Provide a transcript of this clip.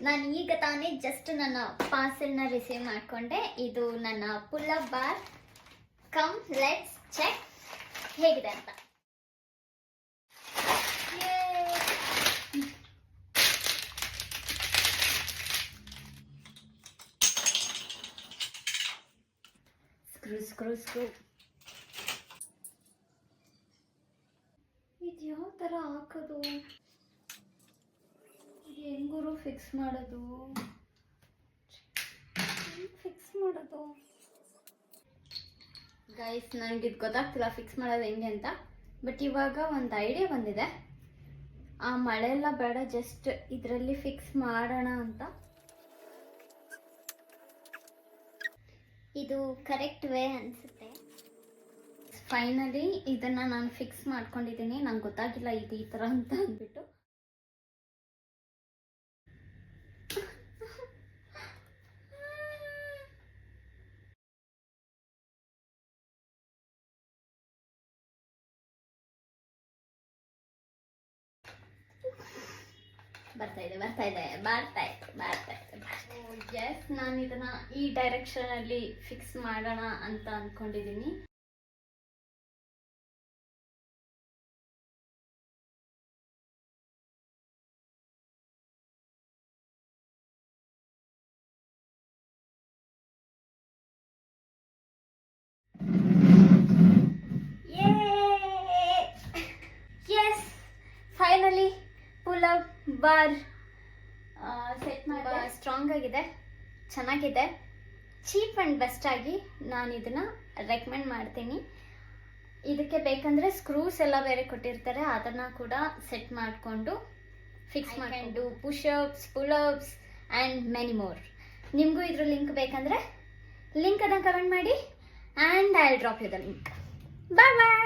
ನಾನು ಈಗ ತಾನೇ ಜಸ್ಟ್ ನನ್ನ ಪಾರ್ಸೆಲ್ನ ರಿಸೀವ್ ಮಾಡಿಕೊಂಡೆ. ಇದು ನನ್ನ pull up bar. Come let's check ಹೇಗಿದೆ ಅಂತ. Screw screw screw. ಇದು ಯಾವ ಥರ ಹಾಕೋದು, ಹೆಂಗೂರು ಫಿಕ್ಸ್ ಮಾಡೋದು ಗೈಸ್, ನನಗೆ ಇದು ಗೊತ್ತಾಗ್ತಿಲ್ಲ ಫಿಕ್ಸ್ ಮಾಡೋದು ಹೆಂಗೆ ಅಂತ. ಬಟ್ ಇವಾಗ ಒಂದು ಐಡಿಯಾ ಬಂದಿದೆ. ಆ ಮಳೆ ಎಲ್ಲ ಬೇಡ, ಜಸ್ಟ್ ಇದರಲ್ಲಿ ಫಿಕ್ಸ್ ಮಾಡೋಣ ಅಂತ. ಇದು ಕರೆಕ್ಟ್ ವೇ ಅನಿಸುತ್ತೆ. ಫೈನಲಿ ಇದನ್ನು ನಾನು ಫಿಕ್ಸ್ ಮಾಡ್ಕೊಂಡಿದ್ದೀನಿ. ನಂಗೆ ಗೊತ್ತಾಗಿಲ್ಲ ಇದು ಈ ಥರ ಅಂತ ಅಂದ್ಬಿಟ್ಟು. ಬರ್ತಾ ಇದೆ. ಎಸ್, ನಾನು ಇದನ್ನ ಈ ಡೈರೆಕ್ಷನ್ ಅಲ್ಲಿ ಫಿಕ್ಸ್ ಮಾಡೋಣ ಅಂತ ಅನ್ಕೊಂಡಿದ್ದೀನಿ. Yes, finally pull up bar set ಮಾಡಿ. ಸ್ಟ್ರಾಂಗ್ ಆಗಿದೆ, ಚೆನ್ನಾಗಿದೆ. ಚೀಪ್ ಆ್ಯಂಡ್ ಬೆಸ್ಟ್ ಆಗಿ ನಾನು ಇದನ್ನು ರೆಕಮೆಂಡ್ ಮಾಡ್ತೀನಿ. ಇದಕ್ಕೆ ಬೇಕಂದರೆ ಸ್ಕ್ರೂಸ್ ಎಲ್ಲ ಬೇರೆ ಕೊಟ್ಟಿರ್ತಾರೆ, ಅದನ್ನು ಕೂಡ ಸೆಟ್ ಮಾಡಿಕೊಂಡು ಫಿಕ್ಸ್ ಮಾಡ್ಕೊಂಡು pushups, pullups and many more. ನಿಮಗೂ ಇದ್ರ ಲಿಂಕ್ ಬೇಕಂದರೆ ಲಿಂಕ್ ಅದನ್ನು ಕಮೆಂಟ್ ಮಾಡಿ, and I will drop you the link. Bye bye.